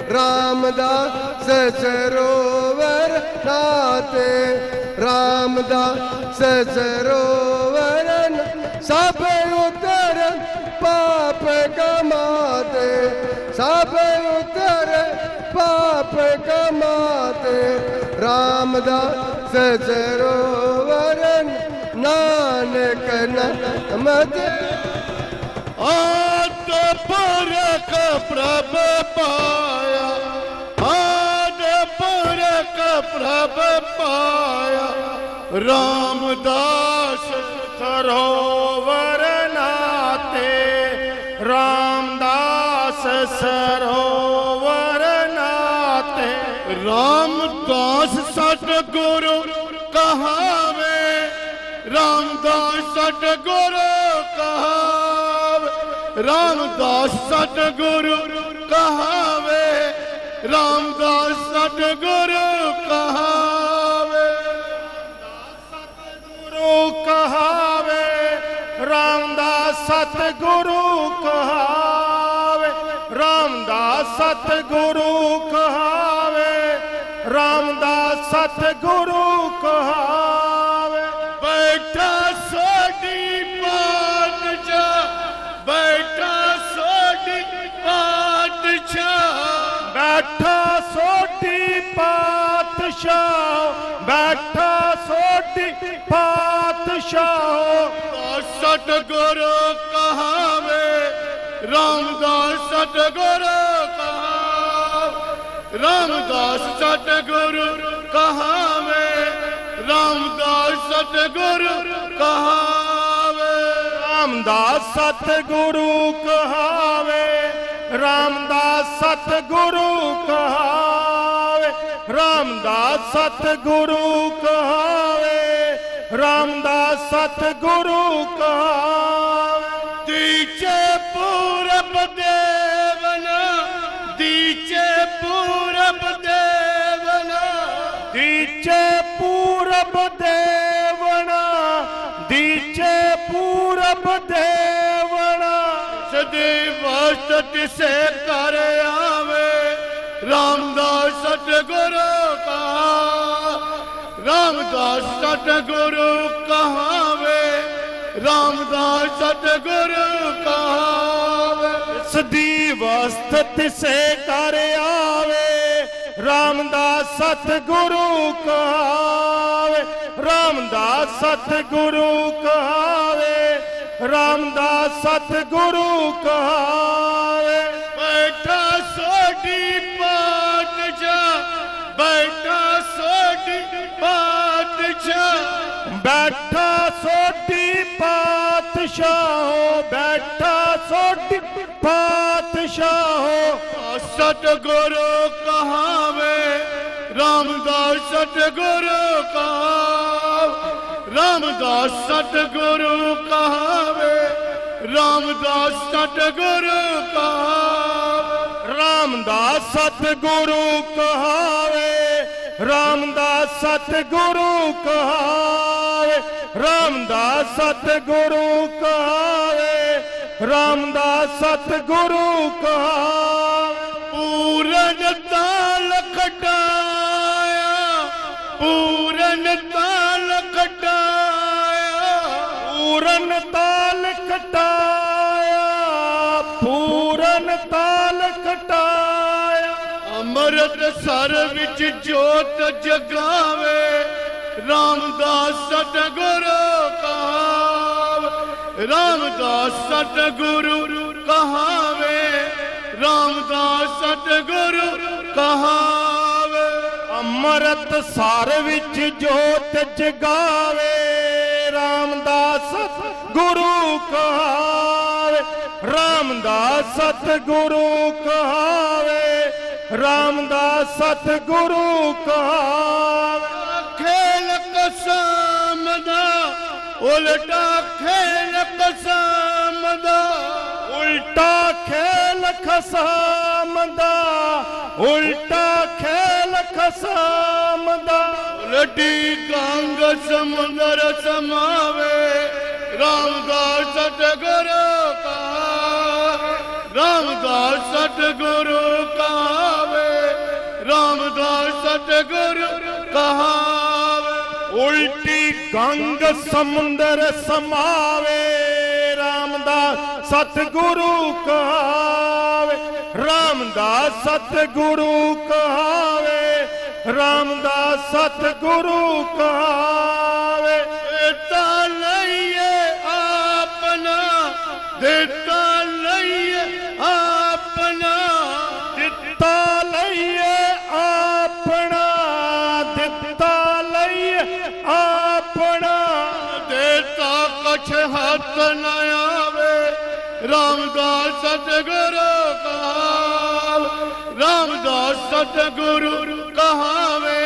रामदास सरोवर नाते, रामदास सरोवर सब उतर पाप कमाते, सब उतर पाप कमाते, रामदास सरोवर नानक नामत। आद पुरख प्रभ पाया, आद पुरख प्रभ पाया, रामदास सरोवर नाते, रामदास सरोवर नाते। रामदास सतगुरु कहावे, रामदास सतगुरु कहावे, रामदास सतगुरु कहावे, रामदास सतगुरु कहावे, सतगुरु कहावे, रामदास सतगुरु कहावे, रामदास सतगुरु कहावे, रामदास सतगुरु कहावे। बैठा सोडी पातशाह, बैठा सोडी पातशाह, बैठा सोडी पातशाह, बैठा सोडी पातशाह। सतगुरु कहावे, रामदास सतगुरु कहावे, रामदास सतगुरु कहावे, रामदास सतगुरु कहावे, रामदास सतगुरु कहावे, रामदास सतगुरु कहावे, रामदास सतगुरु कहावे, रामदास सतगुरु कहावे। दीचे पूरब देवना, दीचे पूरब देवना, दीचे पूरब देवना, दीचे पूरब देवना। सदैव सत्य से कर आवे, रामदास सतगुरु कहावे, रामदास सतगुरु कहावे, रामदास सतगुरु कहावे। सदैव सत्य से कर आवे, रामदास सतगुरु कहावे, रामदास सतगुरु कहावे, रामदास सतगुरु कहावे। बैठा सोडी पातशाह, बैठा सोडी पातशाह, बैठा सोडी पातशाह, बैठा सोडी पातशाह। सतगुरु कहावे, रामदास सतगुरु कहावे, रामदास सतगुरु कहावे, रामदास सतगुरु कहावे, रामदास सतगुरु कहावे, रामदास सतगुरु कहावे, रामदास सतगुरु कहावे, रामदास सतगुरु कहावे। पूरन ताल खटाया, पूरन ताल खटाया, पूरन ताल खटाया, पूरन ताल खटाया। अमृत सर विच जोत जगावे, रामदास सतगुरु कहावे, रामदास सतगुरु कहावे, रामदास सतगुरु कहावे। अमृत सर विच जोत जगावे, रामदास सतगुरु कहावे, रामदास सतगुरु कहावे, रामदास सतगुरु कहावे। खेल कसम दा उल्टा खेल कसम दा, उल्टा खेल खसाम दा, उल्टा खेल खसाम दा। उल्टी गंग समुद्र समावे, रामदास सतगुरु कहावे, रामदास सतगुरु कहावे, सतगुरु कहावे। उल्टी गंग समुंदर समावे रामदास सतगुरु कहावे। रामदास सतगुरु कहावे। रामदास सतगुरु कहावे। देता लइए अपना देता लइए अपना दिता लइए अपना दिता लइए अपना देता कछ हाथ न आवे रामदास सतगुरु कहावे। रामदास सतगुरु कहावे।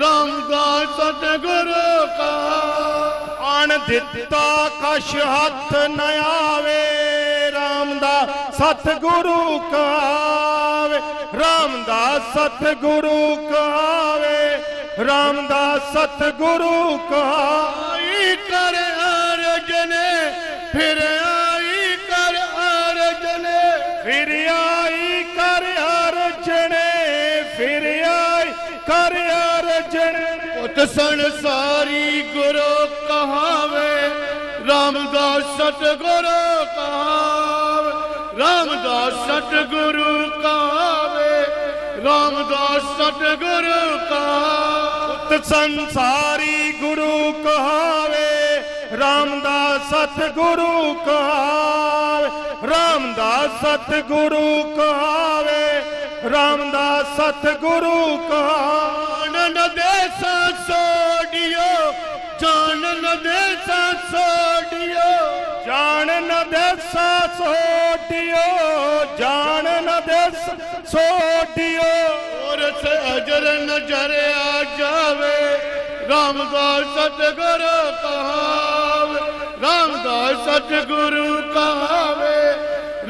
रामदास सतगुरु कहावे। अण दिता कछ हाथ न आवे रामदास सतगुरु कहावे। रामदास सतगुरु कहावे। रामदास सतगुरु कहाई कर अर्जने फिर आई कर अर्जने फिर आई कर अर्जने फिर आई कर अर्जने पुत संसारी गुरु कहावे। रामदास सतगुरु कहावे। रामदास सतगुरु कहावे। रामदास सतगुरु कहावे। संसारी गुरु कहावे। रामदास सतगुरु कहावे। रामदास सतगुरु कहावे। रामदास सतगुरु कहानन देसा सोडियो जानन देसा सोडियो जानन देसा सोडियो जानन देसा सोडियो और से अजर नजर आ जावे रामदास सतगुरु कहावे। रामदास सतगुरु कहावे।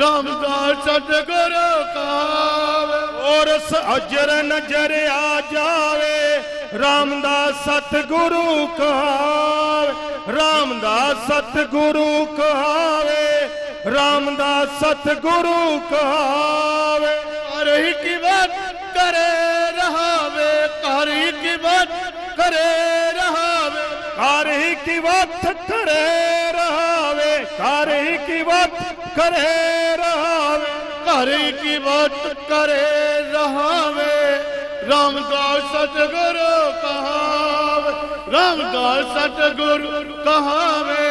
रामदास सतगुरु कहावे और अजर नजर आ जावे रामदास सतगुरु कहावे। रामदास सतगुरु कहावे। रामदास सतगुरु कहावे। हर ही की बात करे रहावे हर ही की बात करे रहावे हर ही की बात करे रहावे हर ही की बात करे रहावे हर ही की बात करे रहावे। रामदास सतगुरु कहावे। रामदास सतगुरु कहावे।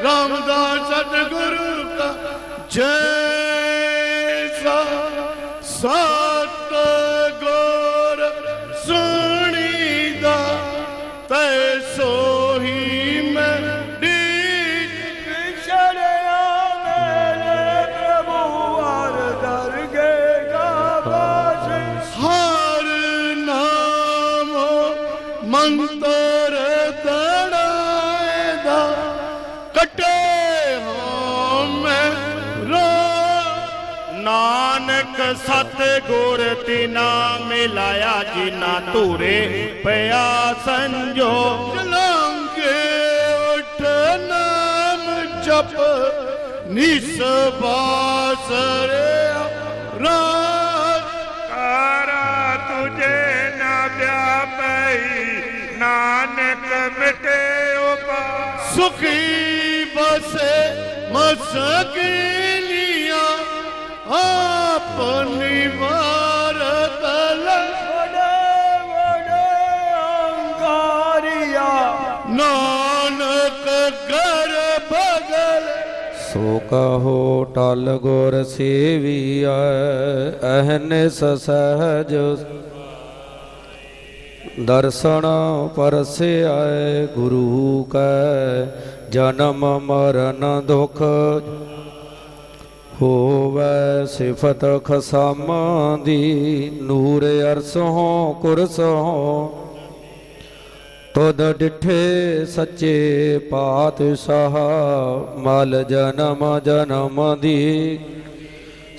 रामदास सतगुरु का जैसा सतगुरु सुनीदा तैसो ही मैं मंतर दड़ाएदा कटे हो मैं रो नानक सतगुर तिना मिलाया जिना तूरे पया संजो लंगे उठ नाम जप निस बासरे कारा तुझे न व्यापई नानक मिटे सुखी बसे मसकिलिया अपनी मार तल अंगारिया नानक घर बगल सो कहो टल गुर सेविया अहनिस सहज दर्शन परसे आए गुरु कै जन्म मरण दुख होवै सिफत खसामा दी नूर अरसों कुरसों तुद डिठे सच्चे पातशाह मल जन्म जन्म दी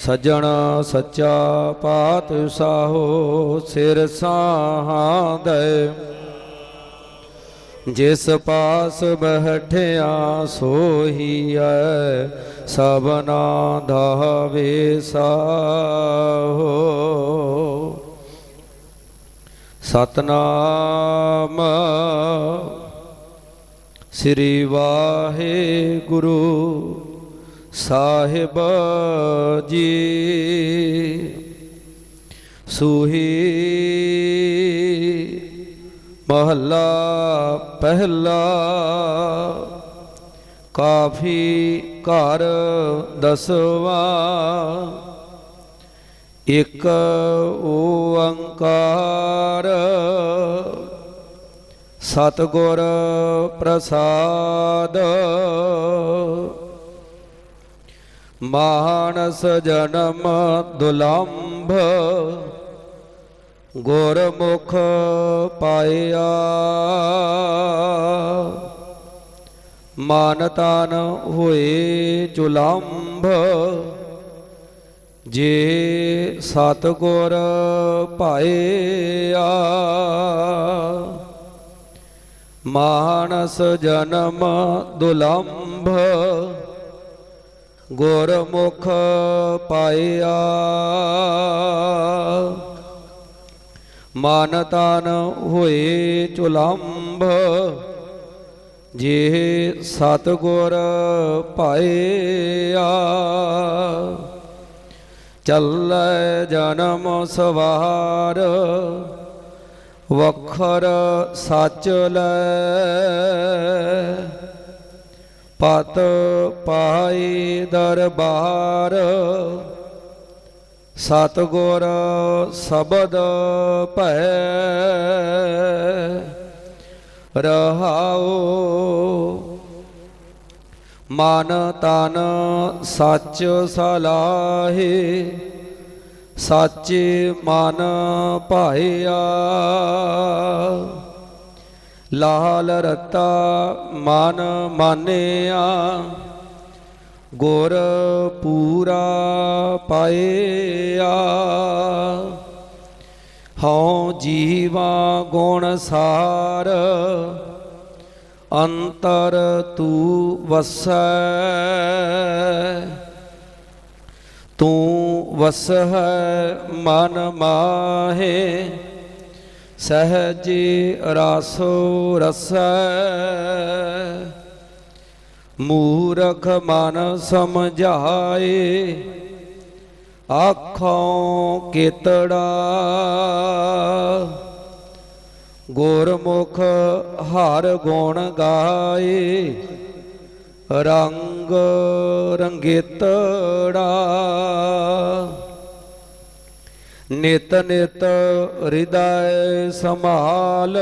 सजना सच्चा पातशाहो सिर साहादे जिस पास बैठिया सोही है सबना धावे साहो ਸਤਨਾਮ ਸ੍ਰੀ ਵਾਹਿਗੁਰੂ ਸਾਹਿਬ ਜੀ। ਸੂਹੀ ਮਹੱਲਾ ਪਹਿਲਾ। ਕਾਫੀ ਘਰ ਦਸਵਾਂ। ਇਕ ਓੰਕਾਰ ਸਤਿਗੁਰ ਪ੍ਰਸਾਦ। ਮਾਨਸ ਜਨਮ ਦੁਲੰਭ ਗੁਰਮੁਖ ਪਾਇਆ। ਮਨ ਤਨ ਹੋਏ ਚੁਲੰਭ ਜੇ ਸਤਿਗੁਰ ਪਾਇਆ। ਮਾਨਸ ਜਨਮ ਦੁਲੰਭ ਗੁਰਮੁਖ ਪਾਇਆ। ਮਨ ਤਨ ਹੋਏ ਚੁਲੰਭ ਜੇ ਸਤਿਗੁਰ ਪਾਇਆ। ਚੱਲੈ ਜਨਮ ਸਵਾਰ ਵਖਰ ਸੱਚ ਲੈ। ਪਤ ਪਾਈ ਦਰਬਾਰ ਸਤਿਗੁਰ ਸ਼ਬਦ ਭੈ। ਰਹਾਉ ਮਨ ਤਨ ਸੱਚ ਸਲਾਹੇ ਸਾਚੇ ਮਨ ਭਾਇਆ। ਲਾਲ ਰਤਾ ਮਨ ਮਾਨਿਆ ਗੁਰ ਪੂਰਾ ਪਾਇਆ। ਹਉ ਜੀਵਾ ਗੁਣ ਸਾਰ ਅੰਤਰ ਤੂੰ ਵਸੈ। ਤੂੰ ਵਸਹਿ ਮਨ ਮਾਹੇ ਸਹਜੇ ਰਸੋ ਰਸੈ। ਮੂਰਖ ਮਨ ਸਮਝਾਏ ਆਖੋਂ ਕੇਤੜਾ। ਗੁਰਮੁਖ ਹਰ ਗੁਣ ਗਾਏ ਰੰਗ ਰੰਗੇਤੜਾ। ਨਿਤ ਨਿਤ ਹਿਰਦੈ ਸੰਭਾਲ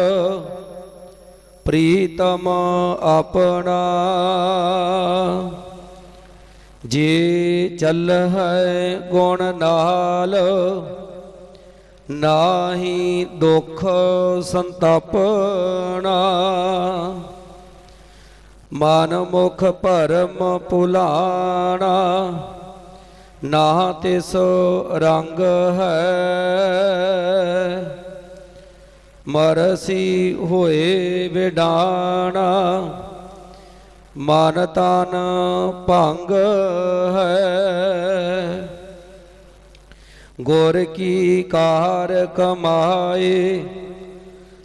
ਪ੍ਰੀਤਮ ਆਪਣਾ। ਜੇ ਚੱਲਹਿ ਗੁਣ ਨਾਲ ਨਾਹੀ ਦੁਖ ਸੰਤਾਪਣਾ। ਮਨ ਮੁਖ ਭਰਮ ਭੁਲਾਣਾ ਨਾ ਤਿਸ ਰੰਗ ਹੈ। ਮਰਸੀ ਹੋਏ ਵਿਡਾਣਾ ਮਨ ਤਨ ਭੰਗ ਹੈ। ਗੁਰ ਕੀ ਕਾਰ ਕਮਾਏ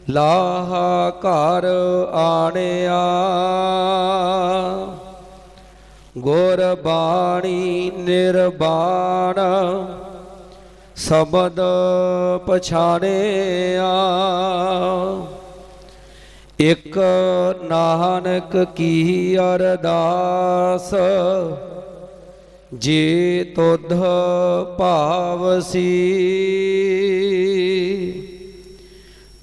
ਲਾਹਾ ਘਰ ਆਣਿਆ। ਗੁਰ ਬਾਣੀ ਨਿਰਬਾਣ ਸ਼ਬਦ ਪਛਾਣਿਆ। ਇਕ ਨਾਨਕ ਕੀ ਅਰਦਾਸ ਜੇ ਤੁਧ ਭਾਵਸੀ।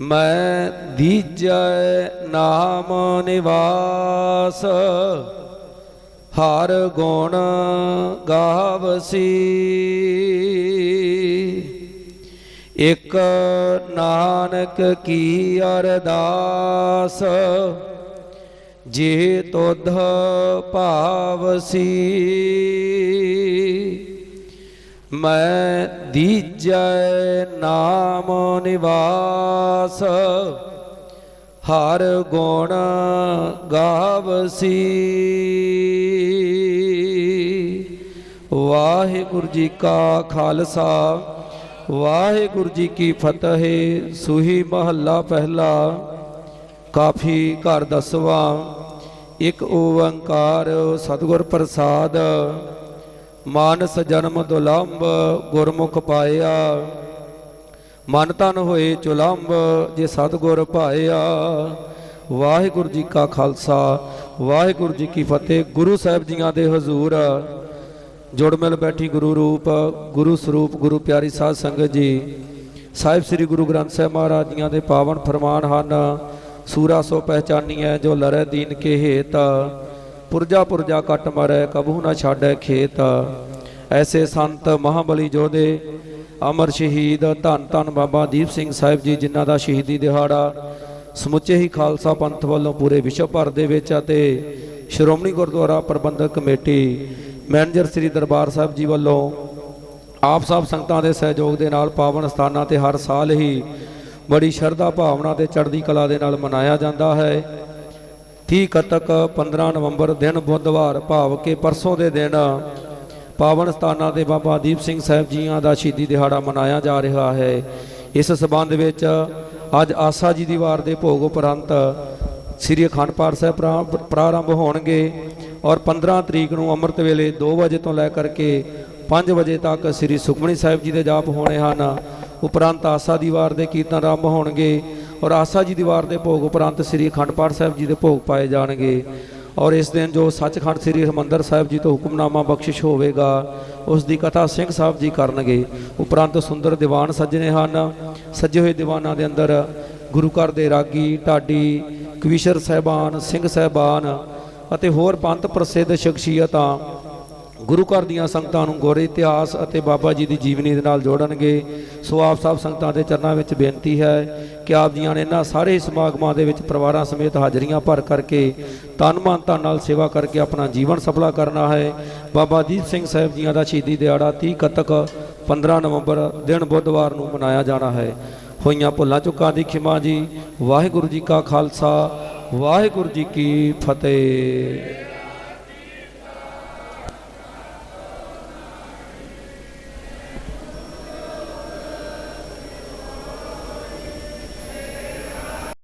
ਮੈਂ ਦੀਜੈ ਨਾਮ ਨਿਵਾਸ ਹਰ ਗੁਣ ਗਾਵਸੀ। ਇਕ ਨਾਨਕ ਕੀ ਅਰਦਾਸ ਜੇ ਤੁਧ ਭਾਵਸੀ। ਮੈਂ ਦੀਜੈ ਨਾਮ ਨਿਵਾਸ ਹਰ ਗੁਣ ਗਾਵਸੀ। ਵਾਹਿਗੁਰੂ ਜੀ ਕਾ ਖਾਲਸਾ ਵਾਹਿਗੁਰੂ ਜੀ ਕੀ ਫਤਿਹ। ਸੂਹੀ ਮਹੱਲਾ ਪਹਿਲਾ। ਕਾਫੀ ਘਰ ਦਸਵਾਂ। ਇੱਕ ਓੰਕਾਰ ਸਤਿਗੁਰ ਪ੍ਰਸਾਦ। ਮਾਨਸ ਜਨਮ ਦੁਲੰਭ ਗੁਰਮੁਖ ਪਾਇਆ। ਮਨ ਤਨ ਹੋਏ ਚੁਲੰਭ ਜੇ ਸਤਿਗੁਰ ਭਾਇਆ। ਵਾਹਿਗੁਰੂ ਜੀ ਕਾ ਖਾਲਸਾ ਵਾਹਿਗੁਰੂ ਜੀ ਕੀ ਫਤਿਹ। ਗੁਰੂ ਸਾਹਿਬ ਜੀਆਂ ਦੇ ਹਜ਼ੂਰ ਜੁੜ ਮਿਲ ਬੈਠੀ ਗੁਰੂ ਰੂਪ ਗੁਰੂ ਸਰੂਪ ਗੁਰੂ ਪਿਆਰੀ ਸਾਧ ਸੰਗਤ ਜੀ, ਸਾਹਿਬ ਸ੍ਰੀ ਗੁਰੂ ਗ੍ਰੰਥ ਸਾਹਿਬ ਮਹਾਰਾਜ ਜੀਆਂ ਦੇ ਪਾਵਨ ਫਰਮਾਨ ਹਨ। ਸੂਰਾ ਸੋ ਪਹਿਚਾਨੀਐ ਜੋ ਲਰੈ ਦੀਨ ਕੇ ਹੇਤ, ਪੁਰਜਾ ਪੁਰਜਾ ਕੱਟ ਮਰੈ ਕਬਹੂ ਨਾ ਛਾੜੈ ਖੇਤ। ਐਸੇ ਸੰਤ ਮਹਾਬਲੀ ਯੋਧੇ ਅਮਰ ਸ਼ਹੀਦ ਧੰਨ ਧੰਨ ਬਾਬਾ ਦੀਪ ਸਿੰਘ ਸਾਹਿਬ ਜੀ, ਜਿਨ੍ਹਾਂ ਦਾ ਸ਼ਹੀਦੀ ਦਿਹਾੜਾ ਸਮੁੱਚੇ ਹੀ ਖਾਲਸਾ ਪੰਥ ਵੱਲੋਂ ਪੂਰੇ ਵਿਸ਼ਵ ਭਰ ਦੇ ਵਿੱਚ ਅਤੇ ਸ਼੍ਰੋਮਣੀ ਗੁਰਦੁਆਰਾ ਪ੍ਰਬੰਧਕ ਕਮੇਟੀ ਮੈਨੇਜਰ ਸ੍ਰੀ ਦਰਬਾਰ ਸਾਹਿਬ ਜੀ ਵੱਲੋਂ ਆਪ ਸਭ ਸੰਗਤਾਂ ਦੇ ਸਹਿਯੋਗ ਦੇ ਨਾਲ ਪਾਵਨ ਸਥਾਨਾਂ ਤੇ ਹਰ ਸਾਲ ਹੀ ਬੜੀ ਸ਼ਰਧਾ ਭਾਵਨਾ ਤੇ ਚੜ੍ਹਦੀ ਕਲਾ ਦੇ ਨਾਲ ਮਨਾਇਆ ਜਾਂਦਾ ਹੈ। 30 ਕੱਤਕ 15 ਨਵੰਬਰ ਦਿਨ ਬੁੱਧਵਾਰ ਭਾਵ ਕਿ ਪਰਸੋਂ ਦੇ ਦਿਨ ਪਾਵਨ ਸਥਾਨਾਂ ਤੇ ਬਾਬਾ ਦੀਪ ਸਿੰਘ ਸਾਹਿਬ ਜੀਆਂ ਦਾ ਸ਼ਹੀਦੀ ਦਿਹਾੜਾ ਮਨਾਇਆ ਜਾ ਰਿਹਾ ਹੈ। ਇਸ ਸਬੰਧ ਵਿੱਚ ਅੱਜ ਆਸਾ ਜੀ ਦੀ ਵਾਰ ਦੇ ਭੋਗ ਉਪਰੰਤ ਸ੍ਰੀ ਅਖੰਡ ਪਾਠ ਸਾਹਿਬ ਪ੍ਰਾਰੰਭ ਹੋਣਗੇ ਔਰ 15 ਤਰੀਕ ਨੂੰ ਅੰਮ੍ਰਿਤ ਵੇਲੇ 2 ਵਜੇ ਤੋਂ ਲੈ ਕਰਕੇ 5 ਵਜੇ ਤੱਕ ਸ੍ਰੀ ਸੁਖਮਨੀ ਸਾਹਿਬ ਜੀ ਦੇ ਜਾਪ ਹੋਣੇ ਹਨ। ਉਪਰੰਤ ਆਸਾ ਦੀ ਵਾਰ ਦੇ ਕੀਰਤਨ ਆਰੰਭ ਹੋਣਗੇ ਔਰ ਆਸਾ ਜੀ ਦੀ ਵਾਰ ਦੇ ਭੋਗ ਉਪਰੰਤ ਸ੍ਰੀ ਅਖੰਡ ਪਾਠ ਸਾਹਿਬ ਜੀ ਦੇ ਭੋਗ ਪਾਏ ਜਾਣਗੇ। ਔਰ ਇਸ ਦਿਨ ਜੋ ਸੱਚਖੰਡ ਸ੍ਰੀ ਹਰਿਮੰਦਰ ਸਾਹਿਬ ਜੀ ਤੋਂ ਹੁਕਮਨਾਮਾ ਬਖਸ਼ਿਸ਼ ਹੋਵੇਗਾ ਉਸ ਦੀ ਕਥਾ ਸਿੰਘ ਸਾਹਿਬ ਜੀ ਕਰਨਗੇ। ਉਪਰੰਤ ਸੁੰਦਰ ਦੀਵਾਨ ਸੱਜਣੇ ਹਨ। ਸੱਜੇ ਹੋਏ ਦੀਵਾਨਾਂ ਦੇ ਅੰਦਰ ਗੁਰੂ ਘਰ ਦੇ ਰਾਗੀ ਢਾਡੀ ਕਵੀਸ਼ਰ ਸਾਹਿਬਾਨ ਸਿੰਘ ਸਾਹਿਬਾਨ ਅਤੇ ਹੋਰ ਪੰਥ ਪ੍ਰਸਿੱਧ ਸ਼ਖਸੀਅਤਾਂ ਗੁਰੂ ਘਰ ਦੀਆਂ ਸੰਗਤਾਂ ਨੂੰ ਗੁਰ ਇਤਿਹਾਸ ਅਤੇ ਬਾਬਾ ਜੀ ਦੀ ਜੀਵਨੀ ਦੇ ਨਾਲ ਜੋੜਨਗੇ। ਸੋ ਆਪ ਸਭ ਸੰਗਤਾਂ ਦੇ ਚਰਨਾਂ ਵਿੱਚ ਬੇਨਤੀ ਹੈ ਕਿ ਆਪ ਜੀਆਂ ਨੇ ਇਹਨਾਂ ਸਾਰੇ ਸਮਾਗਮਾਂ ਦੇ ਵਿੱਚ ਪਰਿਵਾਰਾਂ ਸਮੇਤ ਹਾਜ਼ਰੀਆਂ ਭਰ ਕਰਕੇ ਤਨ ਮਨ ਧਨ ਨਾਲ ਸੇਵਾ ਕਰਕੇ ਆਪਣਾ ਜੀਵਨ ਸਫਲਾ ਕਰਨਾ ਹੈ। ਬਾਬਾ ਦੀਪ ਸਿੰਘ ਸਾਹਿਬ ਜੀਆਂ ਦਾ ਸ਼ਹੀਦੀ ਦਿਹਾੜਾ 30 ਕੱਤਕ 15 ਨਵੰਬਰ ਦਿਨ ਬੁੱਧਵਾਰ ਨੂੰ ਮਨਾਇਆ ਜਾਣਾ ਹੈ। ਹੋਈਆਂ ਭੁੱਲਾਂ ਚੁੱਕਾਂ ਦੀ ਖਿਮਾ ਜੀ। ਵਾਹਿਗੁਰੂ ਜੀ ਕਾ ਖਾਲਸਾ ਵਾਹਿਗੁਰੂ ਜੀ ਕੀ ਫਤਿਹ।